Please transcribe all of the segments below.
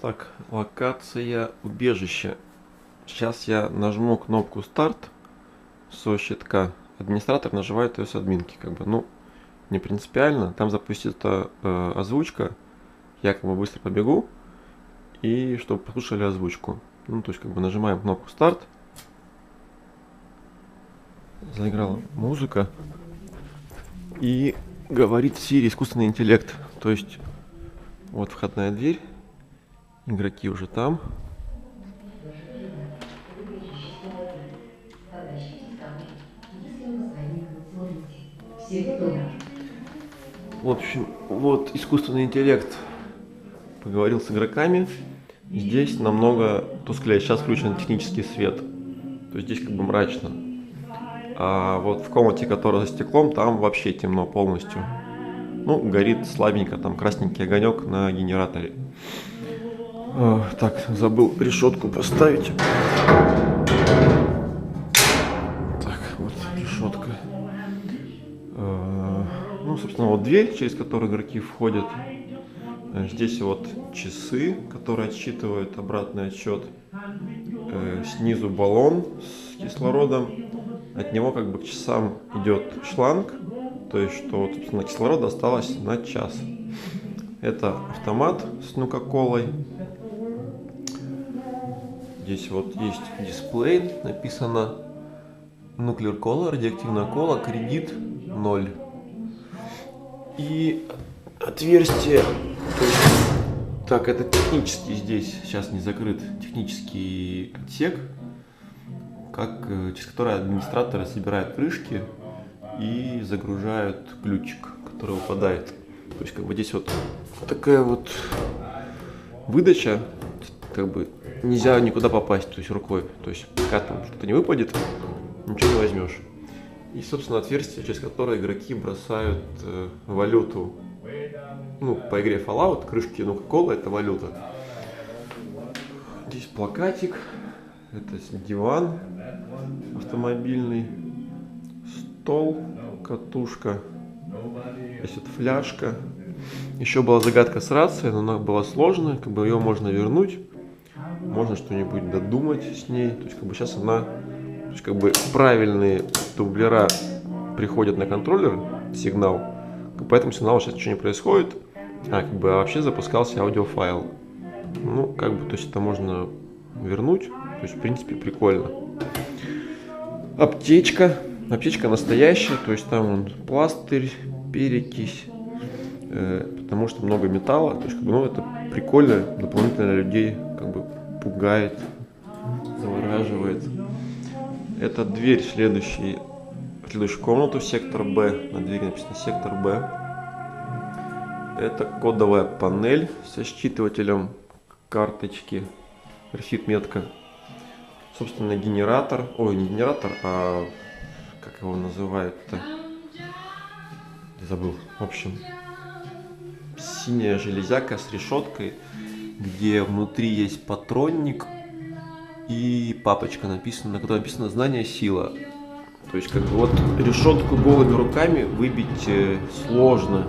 Так, локация убежище. Сейчас я нажму кнопку старт со щитка. Администратор нажимает ее с админки, не принципиально. Там запустится озвучка. Я быстро побегу и чтобы послушали озвучку. Нажимаем кнопку старт. Заиграла музыка и говорит Siri искусственный интеллект. То есть вот входная дверь. Игроки уже там. В общем, вот искусственный интеллект поговорил с игроками. Здесь намного тусклее. Сейчас включен технический свет. То есть здесь мрачно. А вот в комнате, которая за стеклом, там вообще темно полностью. Горит слабенько, там красненький огонек на генераторе. Так, забыл решетку поставить. Так, вот решетка. Собственно, вот дверь, через которую игроки входят. Здесь вот часы, которые отсчитывают обратный отсчет. Снизу баллон с кислородом. От него к часам идет шланг. То есть, что, собственно, кислорода осталось на час. Это автомат с нука-колой. Здесь вот есть дисплей, написано Nuclear Cola, радиоактивная кола, кредит 0. И отверстие, так, это технический здесь, сейчас не закрыт, технический отсек, через который администраторы собирают крышки и загружают ключик, который выпадает. То есть здесь вот такая вот выдача, нельзя никуда попасть, то есть рукой. То есть пока там что-то не выпадет, ничего не возьмешь. И, собственно, отверстие, через которое игроки бросают валюту. По игре Fallout, крышки Nuka-Cola — это валюта. Здесь плакатик, это диван автомобильный, стол, катушка, здесь вот фляжка. Еще была загадка с рацией, но она была сложная, ее можно вернуть, можно что-нибудь додумать с ней. То есть сейчас она, правильные дублера приходят на контроллер, сигнал, по этому сигналу сейчас ничего не происходит, а вообще запускался аудиофайл. То есть это можно вернуть, то есть в принципе прикольно. Аптечка настоящая, то есть там пластырь, перекись, потому что много металла, то есть это прикольно, дополнительно людей пугает, завораживает. Это дверь в следующую комнату, сектор Б. На двери написано сектор Б. Это кодовая панель со считывателем карточки, висит метка. Собственно, генератор, не генератор, а как его называют-то? Забыл. В общем, синяя железяка с решеткой, где внутри есть патронник и папочка, на которой написано «Знание — сила». То есть решетку голыми руками выбить сложно.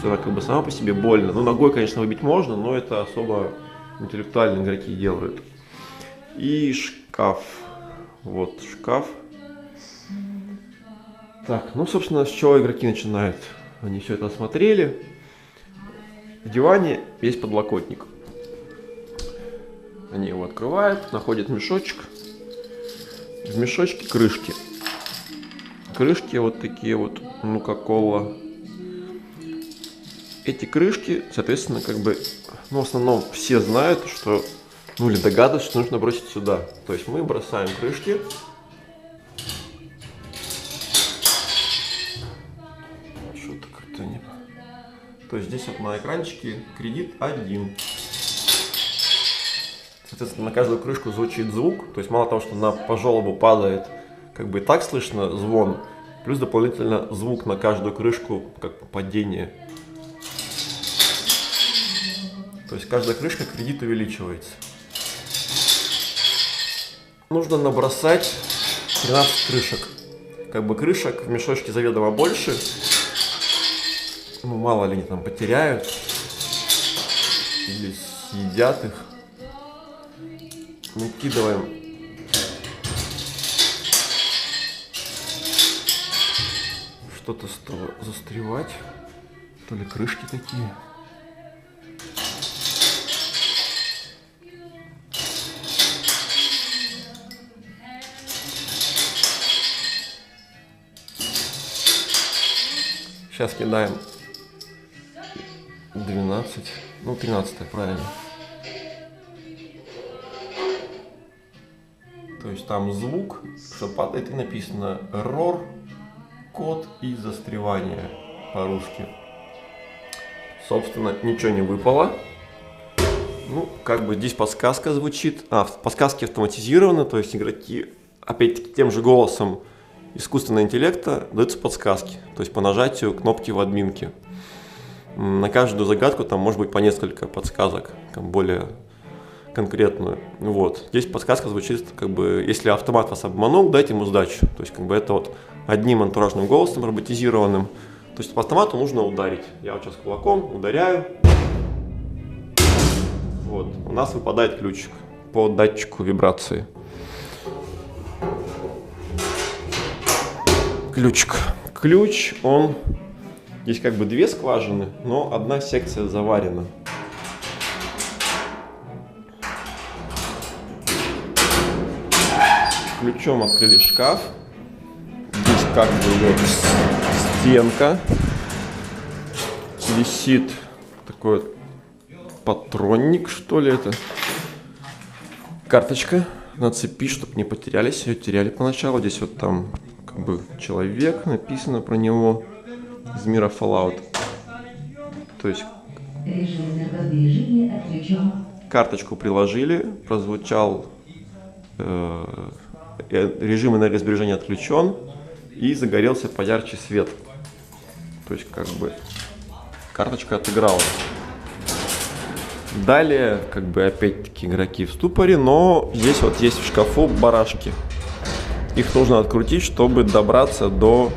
То есть она сама по себе больно. Ногой, конечно, выбить можно, но это особо интеллектуальные игроки делают. И шкаф. Вот шкаф. Так, собственно, с чего игроки начинают? Они все это осмотрели. В диване есть подлокотник. Они его открывают, находят мешочек. В мешочке крышки. Крышки вот такие вот, Nuka-Cola. Эти крышки, соответственно, в основном все знают, что, или догадываются, что нужно бросить сюда. То есть мы бросаем крышки. Что-то как-то не... То есть здесь вот на экранчике кредит 1. Соответственно, на каждую крышку звучит звук. То есть мало того, что она по желобу падает, и так слышно звон, плюс дополнительно звук на каждую крышку, как падение. То есть каждая крышка кредит увеличивается. Нужно набросать 13 крышек. Крышек в мешочке заведомо больше. Мало ли они там потеряют или съедят их. Накидываем что-то стало застревать, то ли крышки такие. Сейчас кидаем 12, ну 13, правильно. То есть там звук, что падает, и написано error, код и застревание по-русски. Собственно, ничего не выпало. Ну, как бы здесь подсказка звучит. Подсказки автоматизированы, то есть игроки, опять-таки, тем же голосом искусственного интеллекта даются подсказки, то есть по нажатию кнопки в админке. На каждую загадку там может быть по несколько подсказок, более конкретную. Вот. Здесь подсказка звучит, как бы, если автомат вас обманул, дайте ему сдачу. То есть, как бы, это вот одним антуражным голосом роботизированным. То есть по автомату нужно ударить. Я вот сейчас кулаком ударяю. Вот. У нас выпадает ключик по датчику вибрации. Ключ, он... Здесь как бы две скважины, но одна секция заварена. Ключом открыли шкаф. Здесь как бы вот стенка. Висит такой патронник, что ли это. Карточка на цепи, чтобы не потерялись. Ее теряли поначалу. Здесь вот там как бы человек, написано про него из мира Fallout. То есть карточку приложили, прозвучал режим энергосбережения отключен и загорелся поярче свет. То есть как бы карточка отыграла. Далее как бы опять-таки игроки в ступоре, но здесь вот есть в шкафу барашки. Их нужно открутить, чтобы добраться до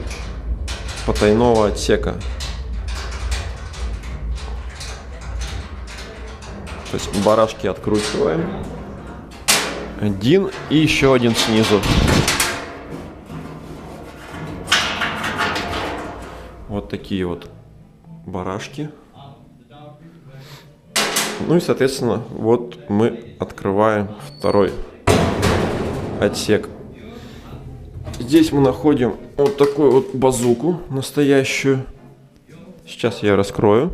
потайного отсека. То есть барашки откручиваем. Один и еще один снизу. Вот такие вот барашки. Ну и, соответственно, вот мы открываем второй отсек. Здесь мы находим вот такую вот базуку настоящую. Сейчас я ее раскрою.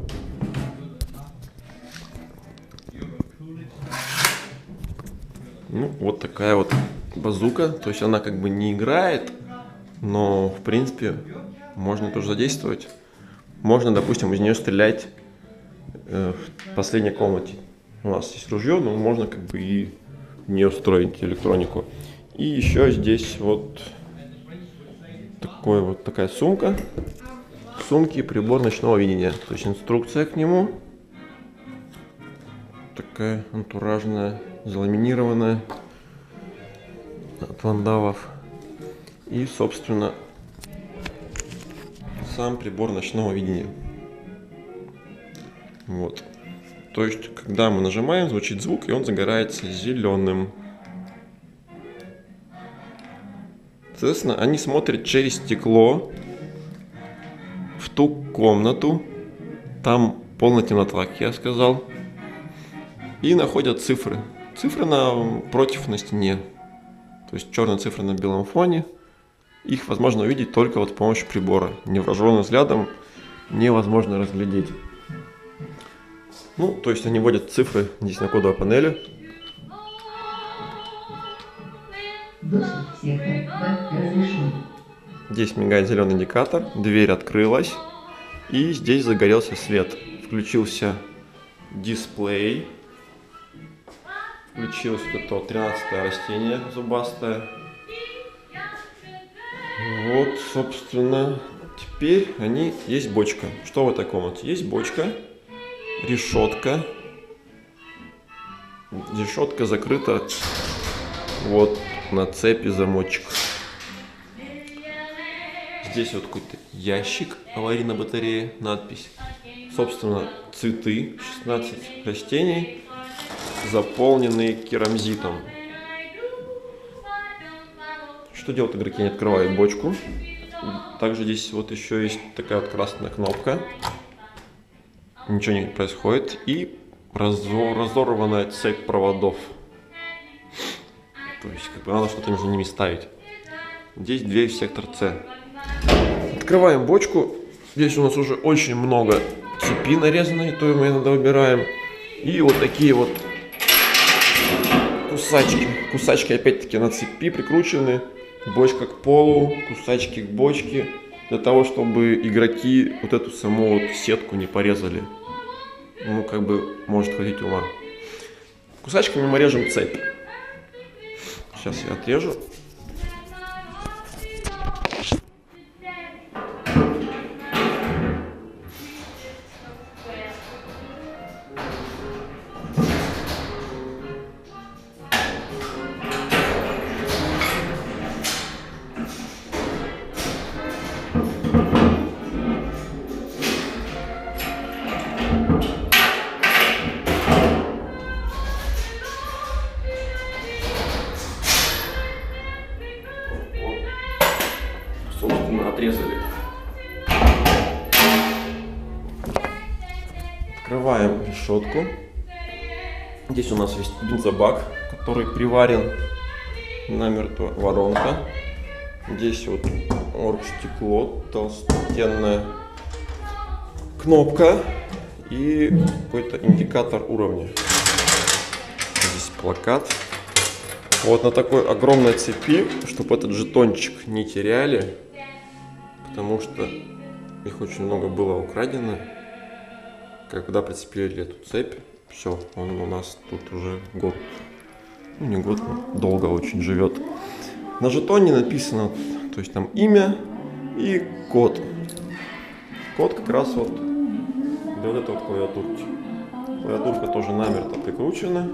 Ну, вот такая вот базука. То есть она как бы не играет, но в принципе можно тоже задействовать. Можно, допустим, из нее стрелять в последней комнате. У нас есть ружье, но можно как бы и в нее встроить электронику. И еще здесь вот такая сумка. В сумке прибор ночного видения. То есть инструкция к нему. Такая антуражная, заламинированная от вандалов. И, собственно, сам прибор ночного видения. Вот. То есть, когда мы нажимаем, звучит звук, и он загорается зеленым. Соответственно, они смотрят через стекло в ту комнату. Там полная темнота, как я сказал. И находят цифры. Цифры напротив на стене. То есть черные цифры на белом фоне. Их возможно увидеть только вот с помощью прибора. Невооруженным взглядом невозможно разглядеть. Ну, то есть они вводят цифры здесь на кодовой панели. Здесь мигает зеленый индикатор. Дверь открылась. И здесь загорелся свет. Включился дисплей. Включилось вот это 13-е растение зубастое. Вот, собственно, теперь есть бочка. Что в этой комнате? Есть бочка, решетка. Решетка закрыта вот на цепи замочек. Здесь вот какой-то ящик, аварийной батареи, надпись. Собственно, цветы, 16 растений. заполненные керамзитом. Что делают игроки? Они открывают бочку. Также здесь вот еще есть такая вот красная кнопка. Ничего не происходит. И разорванная цепь проводов. То есть, как бы надо что-то между ними ставить. Здесь дверь в сектор С. Открываем бочку. Здесь у нас уже очень много цепи нарезанной, то мы иногда выбираем. И вот такие вот кусачки. Кусачки опять-таки на цепи прикручены. Бочка к полу, кусачки к бочке. Для того, чтобы игроки вот эту саму вот сетку не порезали. Ну, как бы, может хватить ума. Кусачками мы режем цепь. Сейчас я отрежу. Собственно, отрезали. Открываем решетку. Здесь у нас есть бензобак, который приварен намертво, воронка. Здесь вот оргстекло, толстенная кнопка и какой-то индикатор уровня. Здесь плакат. Вот на такой огромной цепи, чтобы этот жетончик не теряли, потому что их очень много было украдено. Когда прицепили эту цепь, все, он у нас тут уже год, ну не год, но долго очень живет. На жетоне написано, то есть там имя и код. Код как раз вот для вот этой вот клавиатурки. Клавиатурка тоже намертво прикручена.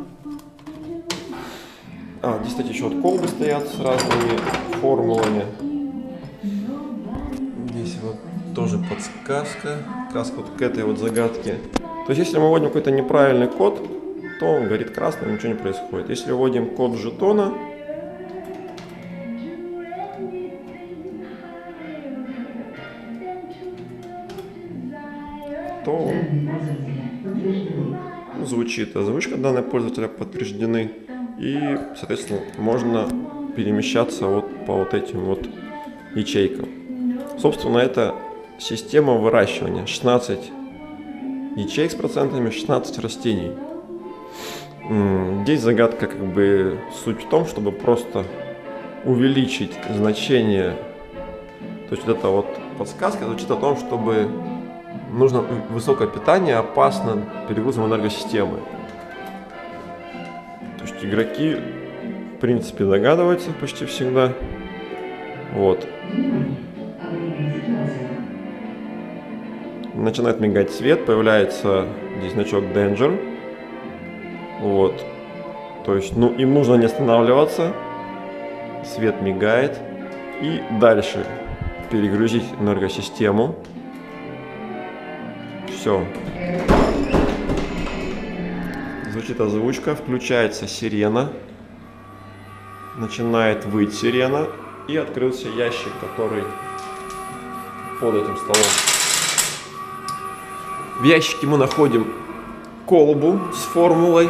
Здесь, кстати, еще вот колбы стоят с разными формулами. Здесь вот тоже подсказка. Краска вот к этой вот загадке. То есть, если мы вводим какой-то неправильный код, то он горит красным, ничего не происходит. Если вводим код жетона, то он звучит. Озвучка данного пользователя подтверждены. И, соответственно, можно перемещаться вот по вот этим вот ячейкам. Собственно, это система выращивания. 16 ячеек с процентами, 16 растений. Здесь загадка, как бы, суть в том, чтобы просто увеличить значение. То есть вот эта вот подсказка звучит о том, чтобы нужно высокое питание, опасно перегрузом энергосистемы. То есть игроки, в принципе, догадываются почти всегда. Вот. Начинает мигать свет, появляется здесь значок Danger. Вот. То есть, ну, им нужно не останавливаться. Свет мигает. И дальше перегрузить энергосистему. Все. Звучит озвучка, включается сирена. Начинает выть сирена. И открылся ящик, который под этим столом. В ящике мы находим колбу с формулой,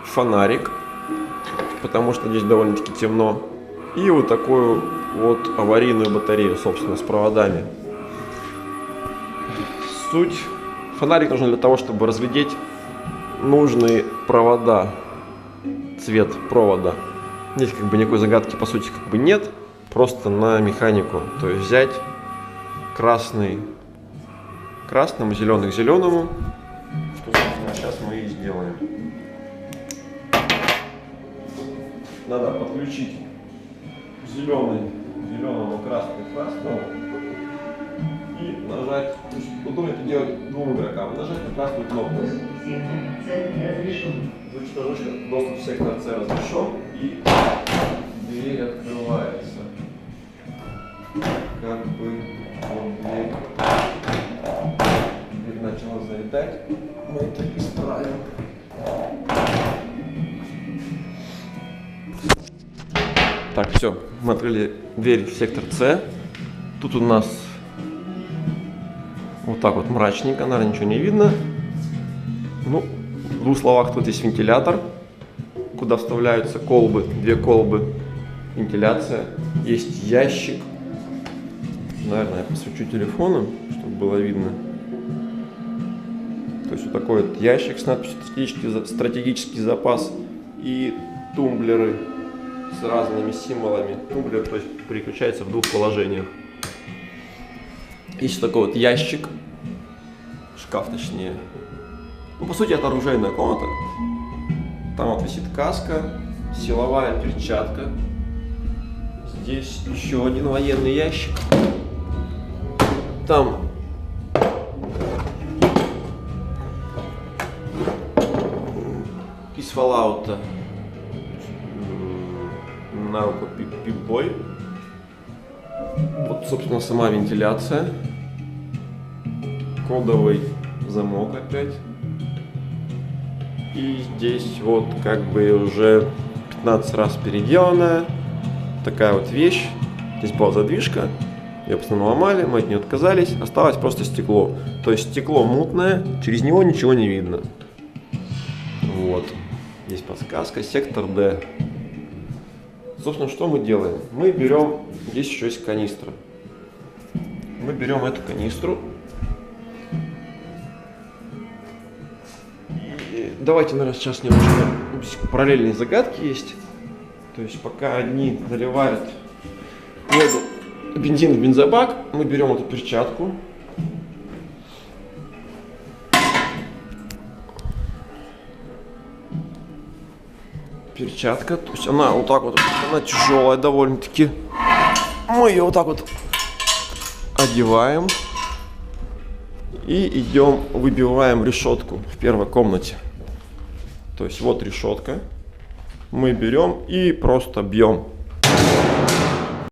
фонарик, потому что здесь довольно-таки темно, и вот такую вот аварийную батарею, собственно, с проводами. Суть. Фонарик нужен для того, чтобы разглядеть нужные провода, цвет провода. Здесь как бы никакой загадки по сути как бы нет, просто на механику. То есть взять красный к красному, зеленый к зеленому, что, собственно, сейчас мы и сделаем. Надо подключить зеленый к зеленому, красный к красному и нажать. Удобно это делать двум игрокам. Нажать на красную кнопку. Звучит озвучка, доступ в сектор С разрешен, и дверь открывается. Как бы вот дверь начала видать. Мы это исправим. Так, все, мы открыли дверь в сектор С. Тут у нас вот так вот мрачненько, наверное, ничего не видно. Ну, в двух словах, тут есть вентилятор, куда вставляются колбы, 2 колбы, вентиляция. Есть ящик. Наверное, я посвечу телефоном, чтобы было видно. То есть вот такой вот ящик с надписью «Стратегический запас» и тумблеры с разными символами. Тумблер, то есть, переключается в 2 положениях. Есть такой вот ящик, шкаф точнее. Ну, по сути, это оружейная комната. Там вот висит каска, силовая перчатка. Здесь еще один военный ящик. Там из Fallout на руку пип-бой. Вот, собственно, сама вентиляция. Кодовый замок опять. И здесь вот как бы уже 15 раз переделанная такая вот вещь. Здесь была задвижка, ее просто наломали, мы от нее отказались. Осталось просто стекло. То есть стекло мутное, через него ничего не видно. Вот. Здесь подсказка, сектор D. Собственно, что мы делаем? Мы берем, здесь еще есть канистра. Мы берем эту канистру. И давайте, наверное, сейчас немножко параллельные загадки есть. То есть пока одни наливают воду, бензин в бензобак, мы берем эту перчатку. Перчатка, то есть она вот так вот, она тяжелая довольно-таки. Мы ее вот так вот одеваем и идем, выбиваем решетку в первой комнате. То есть вот решетка. Мы берем и просто бьем.